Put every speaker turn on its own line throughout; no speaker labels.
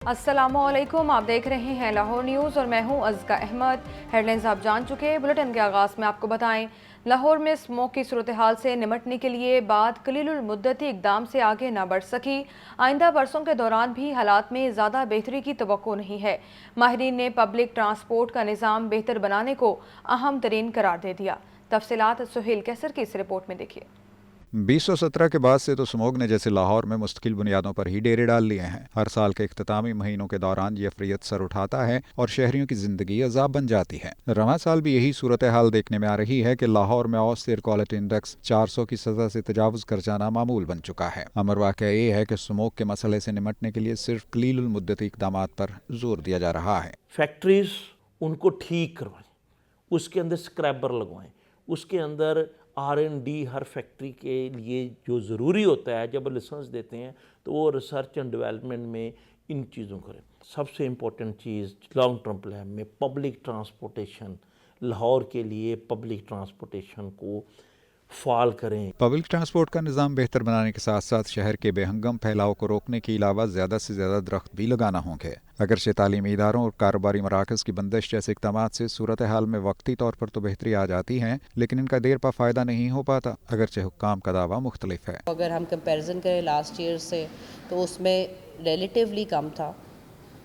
अस्सलामुअलैकुम, आप देख रहे हैं लाहौर न्यूज़ और मैं हूं अज़का अहमद। हेडलाइंस आप जान चुके हैं। बुलेटिन के आगाज़ में आपको बताएं, लाहौर में स्मोक की सूरत हाल से निमटने के लिए बात कलीलुल मुद्दती इक़दाम से आगे न बढ़ सकी। आइंदा बरसों के दौरान भी हालात में ज़्यादा बेहतरी की तवक्को नहीं है। माहिरीन ने पब्लिक ट्रांसपोर्ट का निज़ाम बेहतर बनाने को अहम तरीन करार दे दिया। तफसीलात सुहेल कैसर की इस रिपोर्ट में देखिए।
2017 के बाद से तो स्मोग ने जैसे लाहौर में मुस्तकिल बुनियादों पर ही डेरे डाल लिए हैं। हर साल के इख्तितामी महीनों के दौरान ये अफरियत सर उठाता है और शहरियों की जिंदगी अजाब बन जाती है। रवां साल भी यही सूरत हाल देखने में आ रही है कि लाहौर में औसत एयर क्वालिटी इंडेक्स 400 की सतह से तजावुज कर जाना मामूल बन चुका है। अमर वाक़या ये है कि स्मोग के मसले से निमटने के लिए सिर्फ कलीलुल मुद्दती इक़दाम पर जोर दिया जा रहा है।
फैक्ट्रीज उनको ठीक करवाएं, उसके अंदर स्क्रैबर लगवाएं, उसके अंदर R&D हर फैक्ट्री के लिए जो ज़रूरी होता है, जब लाइसेंस देते हैं तो वो रिसर्च एंड डेवलपमेंट में इन चीज़ों करें। सबसे इम्पोर्टेंट चीज़ लॉन्ग टर्म प्लान में पब्लिक ट्रांसपोर्टेशन, लाहौर के लिए पब्लिक ट्रांसपोर्टेशन को फाल करें।
पब्लिक ट्रांसपोर्ट का निज़ाम बेहतर बनाने के साथ साथ शहर के बेहंगम फैलाव को रोकने के अलावा ज़्यादा से ज़्यादा दरख्त भी लगाना होंगे। अगरचे तालीमी इदारों और कारोबारी मराकज़ की बंदिश जैसे इक़दाम से सूरत हाल में वक्ती तौर पर तो बेहतरी आ जाती है, लेकिन इनका देर पा फ़ायदा नहीं हो पाता। अगरचे हुक्काम का दावा मुख्तलिफ है।
अगर हम कंपैरिजन करें लास्ट ईयर से तो उसमें रिलेटिवली कम था,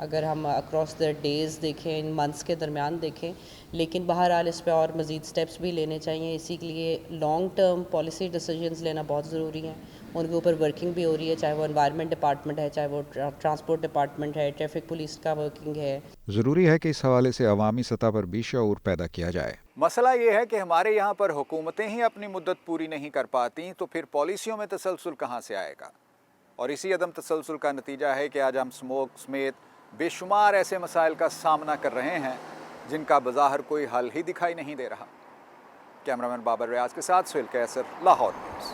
अगर हम अक्रॉस द डेज़ देखें, इन मंथ्स के दरमियान देखें, लेकिन बहरहाल इस पे और मज़ीद स्टेप्स भी लेने चाहिए। इसी के लिए लॉन्ग टर्म पॉलिसी डिसीजंस लेना बहुत ज़रूरी है। उनके ऊपर वर्किंग भी हो रही है, चाहे वो एनवायरनमेंट डिपार्टमेंट है, चाहे वो ट्रांसपोर्ट डिपार्टमेंट है, ट्रैफिक पुलिस का वर्किंग है।
ज़रूरी है कि इस हवाले से अवामी सतह पर भी शऊर पैदा किया जाए।
मसला ये है कि हमारे यहाँ पर हुकूमतें ही अपनी मुद्दत पूरी नहीं कर पाती, तो फिर पॉलिसियों में तसलसल कहाँ से आएगा। और इसी अदम तसलसल का नतीजा है कि आज हम स्मोक समेत बेशुमार ऐसे मसाइल का सामना कर रहे हैं जिनका बज़ाहिर कोई हल ही दिखाई नहीं दे रहा। कैमरामैन बाबर रियाज के साथ सुहेल कैसर, लाहौर न्यूज़।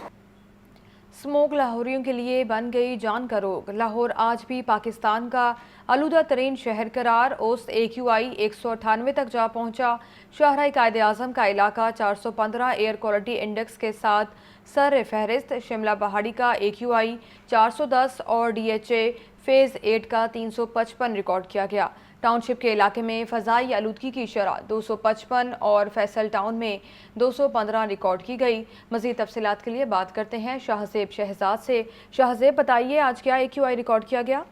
स्मोक लाहौरियों के लिए बन गई जान का रोग। लाहौर आज भी पाकिस्तान का आलूदा तरीन शहर करार, औसत AQI 198 तक जा पहुंचा। शाहराह कायद आज़म का इलाका 415 एयर क्वालिटी इंडेक्स के साथ सर फहरिस्त। शिमला पहाड़ी का AQI 410 और DHA फेज़ 8 का 355 रिकॉर्ड किया गया। टाउनशिप के इलाके में फ़ज़ाई आलूदगी की शरह 255 और फैसल टाउन में 215 रिकॉर्ड की गई। मज़ीद तफसीलात के लिए बात करते हैं शाहज़ेब शहजाद से। शाहज़ेब, बताइए आज क्या AQI रिकॉर्ड किया गया?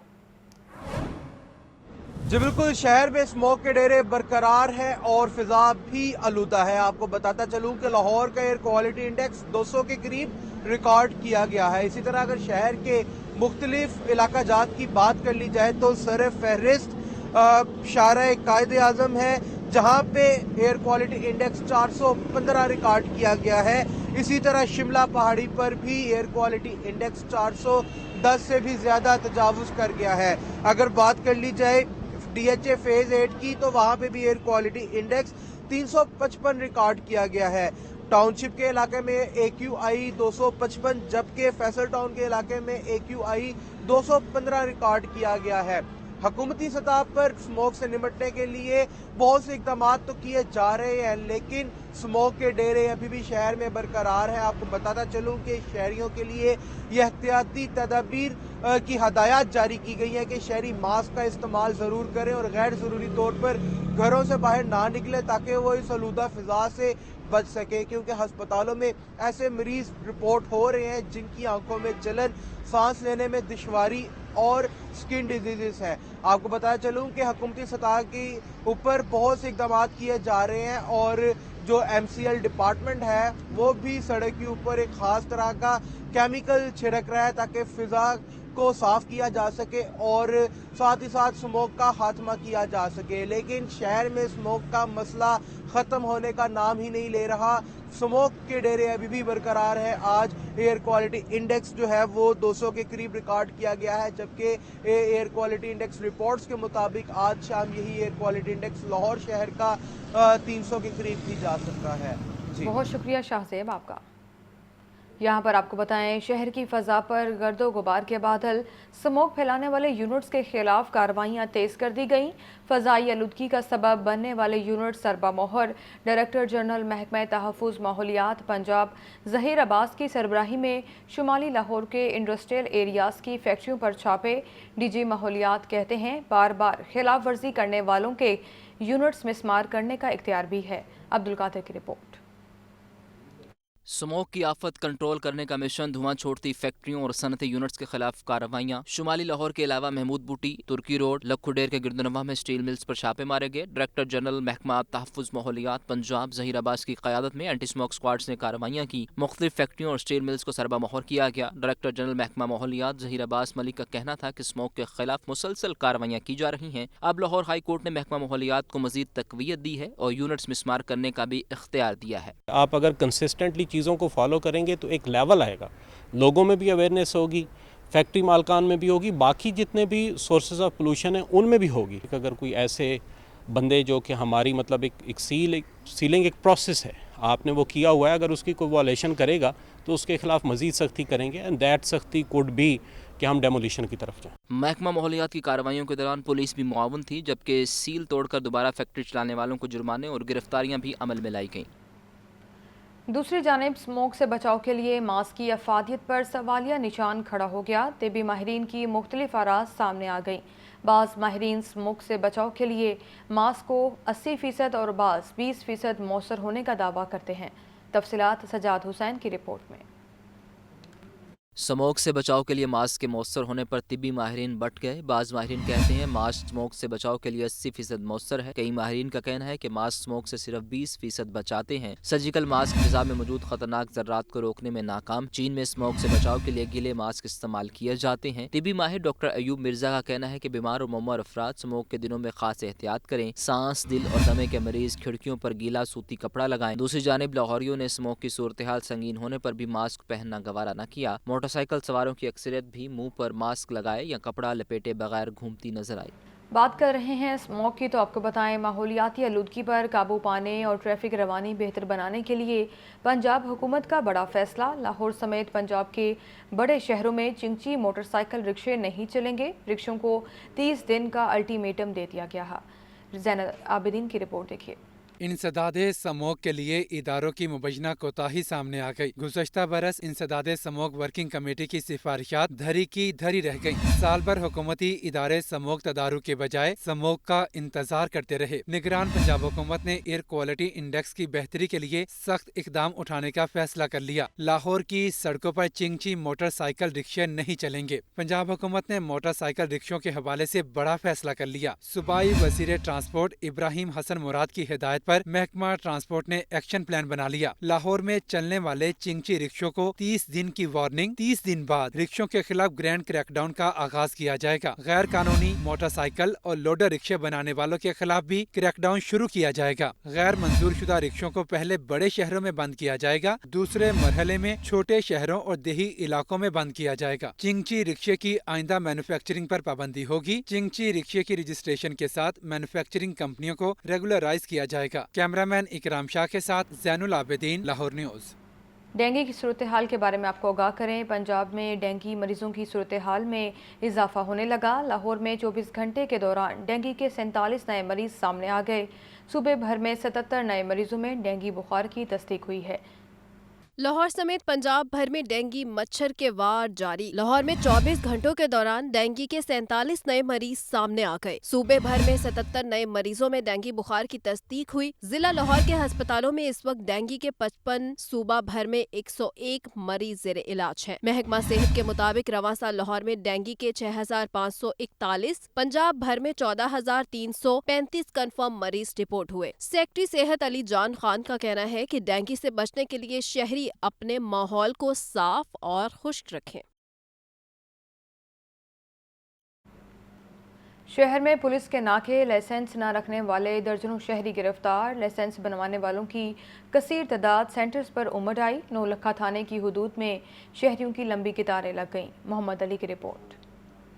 जी बिल्कुल, शहर में स्मोक के डेरे बरकरार है और फिजा भी आलूदा है। आपको बताता चलूं कि लाहौर का एयर क्वालिटी इंडेक्स 200 के करीब रिकॉर्ड किया गया है। इसी तरह अगर शहर के मुख्तलिफ इलाका जात की बात कर ली जाए तो सर फहरिस्त शाहराह कायद आज़म है, जहां पे एयर क्वालिटी इंडेक्स 415 रिकॉर्ड किया गया है। इसी तरह शिमला पहाड़ी पर भी एयर क्वालिटी इंडेक्स 410 से भी ज्यादा तजावुज कर गया है। अगर बात कर ली जाए DHA फेज 8 की तो वहां पे भी एयर क्वालिटी इंडेक्स 355 रिकॉर्ड किया गया है। टाउनशिप के इलाके में AQI 255, जबकि फैसल टाउन के इलाके में AQI 215 रिकॉर्ड किया गया है। हुकूमती सतह पर स्मोक से निपटने के लिए बहुत से इक़दाम तो किए जा रहे हैं, लेकिन स्मोक के डेरे अभी भी शहर में बरकरार है। आपको बताता चलूं कि शहरियों के लिए यह एहतियाती तदाबीर की हदायत जारी की गई है कि शहरी मास्क का इस्तेमाल ज़रूर करें और गैर ज़रूरी तौर पर घरों से बाहर ना निकले ताकि वो इस आलूदा फिजा से बच सके, क्योंकि अस्पतालों में ऐसे मरीज रिपोर्ट हो रहे हैं जिनकी आंखों में जलन, सांस लेने में दुश्वारी और स्किन डिजीजेस है। आपको बताया चलूं कि हुकूमती सतह के ऊपर बहुत से इक़दाम किए जा रहे हैं और जो MCL डिपार्टमेंट है वो भी सड़क के ऊपर एक खास तरह का केमिकल छिड़क रहा है ताकि फिजा को साफ किया जा सके और साथ ही साथ स्मोक का खात्मा किया जा सके। लेकिन शहर में स्मोक का मसला खत्म होने का नाम ही नहीं ले रहा। स्मोक के डेरे अभी भी बरकरार है। आज एयर क्वालिटी इंडेक्स जो है वो 200 के करीब रिकॉर्ड किया गया है, जबकि एयर क्वालिटी इंडेक्स रिपोर्ट्स के मुताबिक आज शाम यही एयर क्वालिटी इंडेक्स लाहौर शहर का 300 के करीब भी जा सकता है।
बहुत शुक्रिया शाहज़ेब आपका। यहाँ पर आपको बताएं, शहर की फ़ज़ा पर गर्द व गुबार के बादल, स्मोक फैलाने वाले यूनिट्स के खिलाफ कार्रवाइयाँ तेज़ कर दी गईं। फ़ज़ाई आलूदगी का सबब बनने वाले यूनिट सरबा मोहर डायरेक्टर जनरल महकमा तहफ़्फ़ुज़ माहौलियात पंजाब ज़हीर अब्बास की सरबराही में शुमाली लाहौर के इंडस्ट्रियल एरियाज़ की फैक्ट्रियों पर छापे। डीजी माहौलियात कहते हैं, बार बार खिलाफ वर्जी करने वालों के यूनिट्स मिसमार करने का इख्तियार भी है। अब्दुल कादिर की रिपोर्ट।
स्मोक की आफत कंट्रोल करने का मिशन, धुआं छोड़ती फैक्ट्रियों और सनती यूनिट्स के खिलाफ कार्रवाइयां। शुमाली लाहौर के अलावा महमूद बूटी, तुर्की रोड, लखुडेर के गिरदनवा में स्टील मिल्स पर छापे मारे गए। डायरेक्टर जनरल महकमा तहफ़्फ़ुज़ माहौलियात पंजाब ज़हीर अब्बास की क़यादत में एंटी स्मोक स्क्वाड्स ने कार्रवाइयां की। मुख्तलिफ फैक्ट्रियों और स्टील मिल्स को सरबा मोहर किया गया। डायरेक्टर जनरल महकमा माहौलियात ज़हीर अब्बास मलिक का कहना था कि स्मोक के खिलाफ मुसलसल कार्रवाइयां की जा रही हैं। अब लाहौर हाई कोर्ट ने महकमा माहौलियात को मजीद तक़वियत दी है और यूनिट्स मिसमार करने का भी इख्तियार दिया है।
आप अगर कंसिस्टेंटली चीज़ों को फॉलो करेंगे तो एक लेवल आएगा, लोगों में भी अवेयरनेस होगी, फैक्ट्री मालकान में भी होगी, बाकी जितने भी सोर्सेज ऑफ पोल्यूशन हैं उनमें भी होगी। अगर कोई ऐसे बंदे जो कि हमारी मतलब एक सीलिंग एक प्रोसेस है, आपने वो किया हुआ है, अगर उसकी कोई वॉलेशन करेगा तो उसके खिलाफ मजीद सख्ती करेंगे एंड दैट सख्ती कुड बी कि हम डेमोलिशन की तरफ जाएं।
महकमा माहौलियात की कार्रवाइयों के दौरान पुलिस भी मुआवन थी, जबकि सील तोड़कर दोबारा फैक्ट्री चलाने वालों को जुर्माने और गिरफ्तारियां भी अमल में लाई गईं।
दूसरी जानिब स्मोक से बचाव के लिए मास्क की अफादियत पर सवालिया निशान खड़ा हो गया। तिबी माहिरीन की मुख्तलिफ आराज़ सामने आ गईं। बाज़ माहिरीन स्मोक से बचाव के लिए मास्क को 80% और बाज़ 20% मौसर होने का दावा करते हैं। तफसीलात सजाद हुसैन की रिपोर्ट में।
स्मोक से बचाव के लिए मास्क के मौसर होने पर तिब्बी माहिरीन बट गए। बाज़ माहिरीन कहते हैं मास्क स्मोक से बचाव के लिए 80% मौसर है। कई माहिरीन का कहना है कि मास्क स्मोक से सिर्फ 20% बचाते हैं। सर्जिकल मास्क फिजा में मौजूद खतरनाक जर्रात को रोकने में नाकाम। चीन में स्मोक से बचाव के लिए गीले मास्क इस्तेमाल किए जाते हैं। तिब्बी माहिर डॉक्टर अयूब मिर्जा का कहना है कि बीमार और मुअम्मर अफराद स्मोक के दिनों में खास एहतियात करें। सांस, दिल और दमे के मरीज खिड़कियों पर गीला सूती कपड़ा लगाएं। दूसरी जानिब लाहौरियों ने स्मोक की सूरत हाल संगीन होने पर भी मास्क पहनना गवारा न किया। मोटरसाइकिल सवारों की अक्सरियत भी मुंह पर मास्क लगाए या कपड़ा लपेटे बगैर घूमती नजर आई।
बात कर रहे हैं स्मोक की, तो आपको बताएं, माहौलियाती आलूदगी पर काबू पाने और ट्रैफिक रवानी बेहतर बनाने के लिए पंजाब हुकूमत का बड़ा फैसला। लाहौर समेत पंजाब के बड़े शहरों में चिंची मोटरसाइकिल रिक्शे नहीं चलेंगे। रिक्शों को 30 दिन का अल्टीमेटम दे दिया गया है। ज़ैनब आबिदीन की रिपोर्ट देखिए।
इंसदादे स्मोक के लिए इदारों की मुबैना कोताही सामने आ गई। गुज़श्ता बरस इंसदादे स्मोक वर्किंग कमेटी की सिफारिशात धरी की धरी रह गईं। साल भर हुकूमती इदारे स्मोक तदारुक के बजाय स्मोक का इंतजार करते रहे। निगरान पंजाब हुकूमत ने एयर क्वालिटी इंडेक्स की बेहतरी के लिए सख्त इकदाम उठाने का फैसला कर लिया। लाहौर की सड़कों पर चिंची मोटरसाइकिल रिक्शे नहीं चलेंगे। पंजाब हुकूमत ने मोटरसाइकिल रिक्शों के हवाले से बड़ा फैसला कर लिया। सूबाई वज़ीर ट्रांसपोर्ट इब्राहिम हसन मुराद की हिदायत पर महकमा ट्रांसपोर्ट ने एक्शन प्लान बना लिया। लाहौर में चलने वाले चिंची रिक्शों को 30 दिन की वार्निंग, 30 दिन बाद रिक्शों के खिलाफ ग्रैंड क्रैकडाउन का आगाज किया जाएगा। गैर कानूनी मोटरसाइकिल और लोडर रिक्शे बनाने वालों के खिलाफ भी क्रैकडाउन शुरू किया जाएगा। गैर मंजूर शुदा रिक्शों को पहले बड़े शहरों में बंद किया जाएगा, दूसरे मरहले में छोटे शहरों और देही इलाकों में बंद किया जाएगा। चिंची रिक्शे की आइंदा मैन्युफैक्चरिंग पर पाबंदी होगी। चिंची रिक्शे की रजिस्ट्रेशन के साथ मैन्युफैक्चरिंग कंपनियों को रेगुलराइज किया जाएगा। कैमरामैन इकराम शाह के साथ ज़ैनुल आबिदीन, लाहौर न्यूज़।
डेंगू की सूरत हाल के बारे में आपको आगाह करें। पंजाब में डेंगू मरीजों की सूरत हाल में इजाफा होने लगा। लाहौर में 24 घंटे के दौरान डेंगू के 47 नए मरीज सामने आ गए। सूबे भर में 77 नए मरीजों में डेंगू बुखार की तस्दीक हुई है।
लाहौर समेत पंजाब भर में डेंगू मच्छर के वार जारी। लाहौर में 24 घंटों के दौरान डेंगू के 47 नए मरीज सामने आ गए। सूबे भर में 77 नए मरीजों में डेंगू बुखार की तस्दीक हुई। जिला लाहौर के अस्पतालों में इस वक्त डेंगू के 55, सूबा भर में 101 मरीज जेर इलाज हैं। महकमा सेहत के मुताबिक रवां साल लाहौर में डेंगू के 6541, पंजाब भर में 14335 कन्फर्म मरीज रिपोर्ट हुए। सेक्रेटरी सेहत अली जान खान का कहना है कि डेंगू से बचने के लिए शहरी अपने माहौल को साफ और खुश्क रखें।
शहर में पुलिस के नाके, लाइसेंस न रखने वाले दर्जनों शहरी गिरफ्तार। लाइसेंस बनवाने वालों की कसीर तादाद सेंटर्स पर उमड़ आई। नौलखा थाने की हुदूद में शहरियों की लंबी कतारें लग गईं। मोहम्मद अली की रिपोर्ट।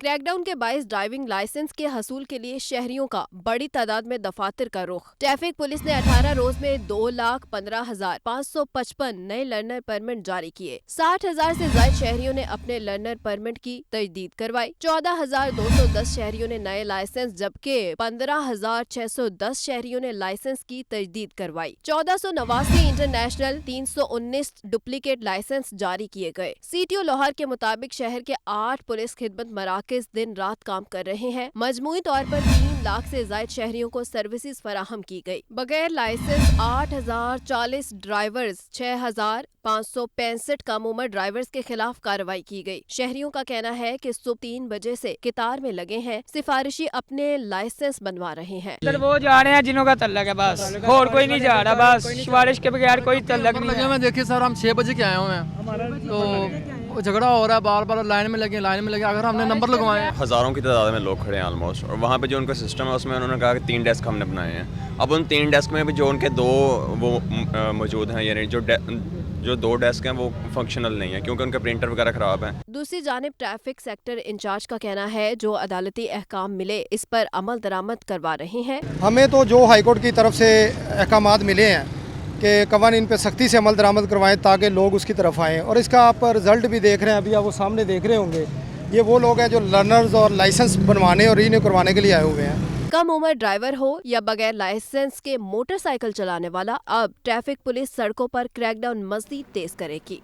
کریک ڈاؤن کے باعث ڈرائیونگ لائسنس کے حصول کے لیے شہریوں کا بڑی تعداد میں دفاتر کا رخ۔ ٹریفک پولیس نے 18 روز میں 2,15,555 نئے لرنر پرمٹ جاری کیے۔ 60,000 سے زائد شہریوں نے اپنے لرنر پرمٹ کی تجدید کروائی۔ 14,210 شہریوں نے نئے لائسنس جبکہ 15,610 شہریوں نے لائسنس کی تجدید کروائی۔ 1489 انٹرنیشنل 319 ڈپلیکیٹ لائسنس جاری کیے گئے۔ سی ٹی او لاہور کے مطابق شہر کے 8 پولیس خدمت مراکز دن رات کام کر رہے ہیں۔ مجموعی طور پر 3 لاکھ سے زائد شہریوں کو سروسز فراہم کی گئی۔ بغیر لائسنس 8,040 ڈرائیورز 6,565 کم عمر ڈرائیورز کے خلاف کارروائی کی گئی۔ شہریوں کا کہنا ہے کہ صبح 3 بجے سے قطار میں لگے ہیں، سفارشی اپنے لائسنس بنوا رہے ہیں۔
وہ جا رہے ہیں جنہوں کا تعلق ہے، بس اور کوئی نہیں جا رہا، بس سفارش کے بغیر کوئی تعلق نہیں ہے۔
دیکھیے سر، ہم 6 بجے کے آئے ہوئے ہیں تو جھگڑا ہو رہا ہے، بار بار لائن میں لگے اگر ہم نے نمبر لگوائے ہیں۔
ہزاروں کی تعداد میں لوگ کھڑے ہیں آلموسٹ، اور وہاں پہ جو ان کا سسٹم ہے اس میں انہوں نے کہا کہ 3 ڈیسک ہم نے بنائے ہیں۔ اب ان 3 ڈیسک میں بھی جو ان کے 2 وہ موجود ہیں، یعنی جو 2 ڈیسک ہیں وہ فنکشنل نہیں ہیں کیونکہ ان کا پرنٹر وغیرہ خراب ہے۔
دوسری جانب ٹریفک سیکٹر انچارج کا کہنا ہے جو عدالتی احکام ملے اس پر عمل درآمد کروا رہے ہیں۔
ہمیں تو جو ہائی کورٹ کی طرف سے احکامات ملے ہیں کہ قوانین پہ سختی سے عمل درآمد کروائیں تاکہ لوگ اس کی طرف آئیں، اور اس کا آپ رزلٹ بھی دیکھ رہے ہیں، ابھی آپ وہ سامنے دیکھ رہے ہوں گے، یہ وہ لوگ ہیں جو لرنرز اور لائسنس بنوانے اور رینیو کروانے کے لیے آئے ہوئے ہیں۔
کم عمر ڈرائیور ہو یا بغیر لائسنس کے موٹر سائیکل چلانے والا، اب ٹریفک پولیس سڑکوں پر کریک ڈاؤن مزید تیز کرے گی۔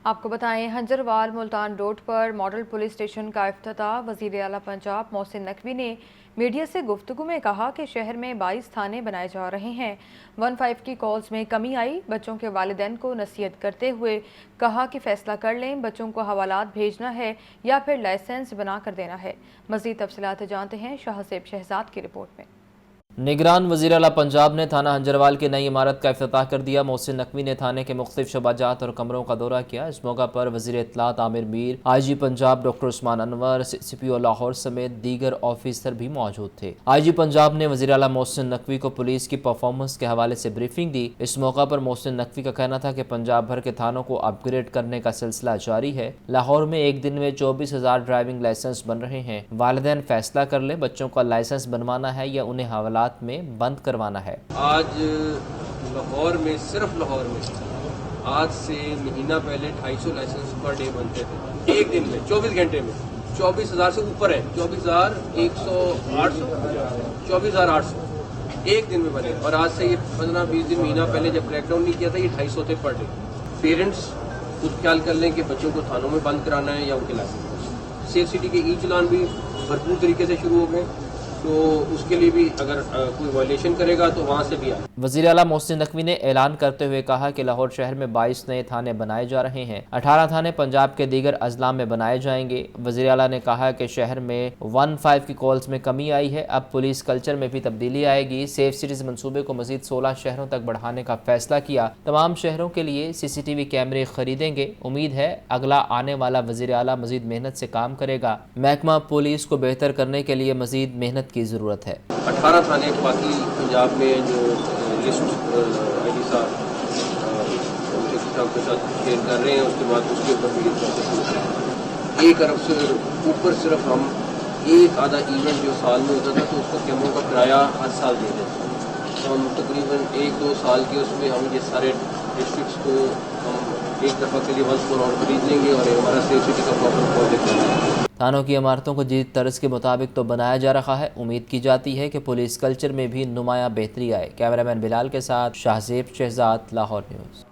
آپ کو بتائیں، ہنجروال ملتان روڈ پر ماڈل پولیس اسٹیشن کا افتتاح۔ وزیر اعلیٰ پنجاب محسن نقوی نے میڈیا سے گفتگو میں کہا کہ شہر میں 22 تھانے بنائے جا رہے ہیں۔ 15 کی کالز میں کمی آئی۔ بچوں کے والدین کو نصیحت کرتے ہوئے کہا کہ فیصلہ کر لیں، بچوں کو حوالات بھیجنا ہے یا پھر لائسنس بنا کر دینا ہے۔ مزید تفصیلات جانتے ہیں شہزیب شہزاد کی رپورٹ میں۔
نگران وزیر اعلیٰ پنجاب نے تھانہ ہنجروال کی نئی عمارت کا افتتاح کر دیا۔ محسن نقوی نے تھانے کے مختلف شعبہ جات اور کمروں کا دورہ کیا۔ اس موقع پر وزیر اطلاعات عامر میر، آئی جی پنجاب ڈاکٹر عثمان انور، سی پی او لاہور سمیت دیگر آفیسر بھی موجود تھے۔ آئی جی پنجاب نے وزیر اعلیٰ محسن نقوی کو پولیس کی پرفارمنس کے حوالے سے بریفنگ دی۔ اس موقع پر محسن نقوی کا کہنا تھا کہ پنجاب بھر کے تھانوں کو اپ گریڈ کرنے کا سلسلہ جاری ہے۔ لاہور میں ایک دن میں 24,000 ڈرائیونگ لائسنس بن رہے ہیں۔ والدین فیصلہ کر لیں بچوں کا لائسنس بنوانا ہے یا انہیں حوالات میں بند کروانا ہے۔
آج لاہور میں، صرف لاہور میں آج سے مہینہ پہلے 250 لائسنس پر ڈے بنتے تھے، ایک دن میں 24 گھنٹے میں 24,000 سے اوپر ہے، 24,800 ایک دن میں بنے، اور آج سے یہ 15-20 دن مہینہ پہلے جب کریک ڈاؤن نہیں کیا تھا یہ 250 تھے پر ڈے۔ پیرنٹس خود خیال کر لیں کہ بچوں کو تھانوں میں بند کرانا ہے یا ان کے لائسنس۔ سیف سٹی کے ای چلان بھی بھرپور طریقے سے شروع ہو گئے، تو اس کے لیے بھی اگر کوئی وائلیشن کرے گا تو وہاں سے بھی آئے۔
وزیر اعلیٰ محسن نقوی نے اعلان کرتے ہوئے کہا کہ لاہور شہر میں 22 نئے تھانے بنائے جا رہے ہیں۔ 18 تھانے پنجاب کے دیگر اضلاع میں بنائے جائیں گے۔ وزیر اعلیٰ نے کہا کہ شہر میں 15 کی کالز میں کمی آئی ہے، اب پولیس کلچر میں بھی تبدیلی آئے گی۔ سیف سٹیز منصوبے کو مزید 16 شہروں تک بڑھانے کا فیصلہ کیا۔ تمام شہروں کے لیے CCTV کیمرے خریدیں گے۔ امید ہے اگلا آنے والا وزیر اعلیٰ مزید محنت سے کام کرے گا۔ محکمہ پولیس کو بہتر کرنے کے لیے مزید محنت کی ضرورت ہے۔
18 تھانے باقی پنجاب میں جو لسٹ علی صاحب کے ساتھ شیئر کر رہے ہیں، اس کے بعد اس کے اوپر بھی پروسیس 1 ارب سے اوپر صرف ہم ایک آدھا ایونٹ جو سال میں ہوتا تھا تو اس کا کیمروں کا کرایہ ہر سال دے دیتے ہیں۔ ہم تقریباً 1-2 سال کے اس میں ہم یہ سارے ڈسٹرکٹس کو ہم ایک دفعہ کے لیے ونس فار آل خرید لیں گے اور ہمارا سیف سٹی کا پراپر پروجیکٹ بنائیں گے۔
تھانوں کی عمارتوں کو جدید طرز کے مطابق تو بنایا جا رہا ہے، امید کی جاتی ہے کہ پولیس کلچر میں بھی نمایاں بہتری آئے۔ کیمرہ مین بلال کے ساتھ شہزیب شہزاد، لاہور نیوز۔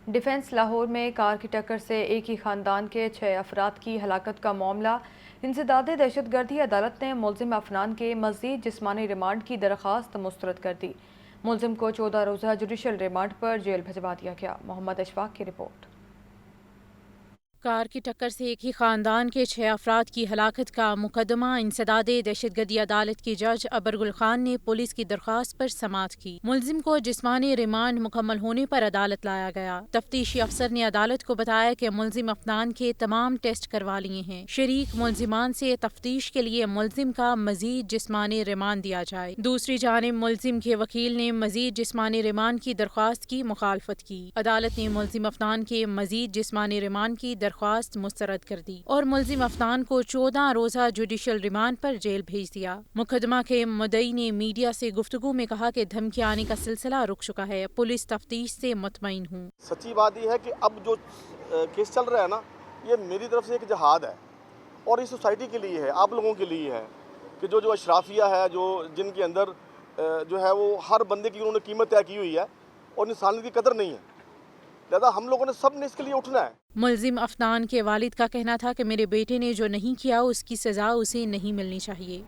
ڈیفنس لاہور میں کار کی ٹکر سے ایک ہی خاندان کے 6 افراد کی ہلاکت کا معاملہ انسداد دہشت گردی۔ عدالت نے ملزم افنان کے مزید جسمانی ریمانڈ کی درخواست مسترد کر دی۔ ملزم کو 14 روزہ جوڈیشل ریمانڈ پر جیل بھجوا دیا گیا۔ محمد اشفاق کی رپورٹ۔
کار کی ٹکر سے ایک ہی خاندان کے 6 افراد کی ہلاکت کا مقدمہ انسداد دہشت گردی عدالت کی جج ابرگل خان نے پولیس کی درخواست پر سماعت کی۔ ملزم کو جسمانی ریمانڈ مکمل ہونے پر عدالت لایا گیا۔ تفتیشی افسر نے عدالت کو بتایا کہ ملزم افنان کے تمام ٹیسٹ کروا لیے ہیں۔ شریک ملزمان سے تفتیش کے لیے ملزم کا مزید جسمانی ریمانڈ دیا جائے۔ دوسری جانب ملزم کے وکیل نے مزید جسمانی ریمانڈ کی درخواست کی مخالفت کی۔ عدالت نے ملزم افنان کے مزید جسمانی ریمانڈ کی درخواست مسترد کر دی اور ملزم افنان کو 14 روزہ جوڈیشل ریمانڈ پر جیل بھیج دیا۔ مقدمہ کے مدعی نے میڈیا سے گفتگو میں کہا کہ دھمکی آنے کا سلسلہ رک چکا ہے، پولیس تفتیش سے مطمئن ہوں۔
سچی بات یہ ہے کہ اب جو کیس چل رہا ہے نا، یہ میری طرف سے ایک جہاد ہے اور اس سوسائٹی کے لیے ہے، آپ لوگوں کے لیے ہے کہ جو اشرافیہ ہے، جن کے اندر جو ہے وہ ہر بندے کی انہوں نے قیمت طے کی ہوئی ہے اور انسانیت کی قدر نہیں ہے، لہذا ہم لوگوں نے سب نے اس کے لیے اٹھنا ہے۔
ملزم افنان کے والد کا کہنا تھا کہ میرے بیٹے نے جو نہیں کیا اس کی سزا اسے نہیں ملنی چاہیے۔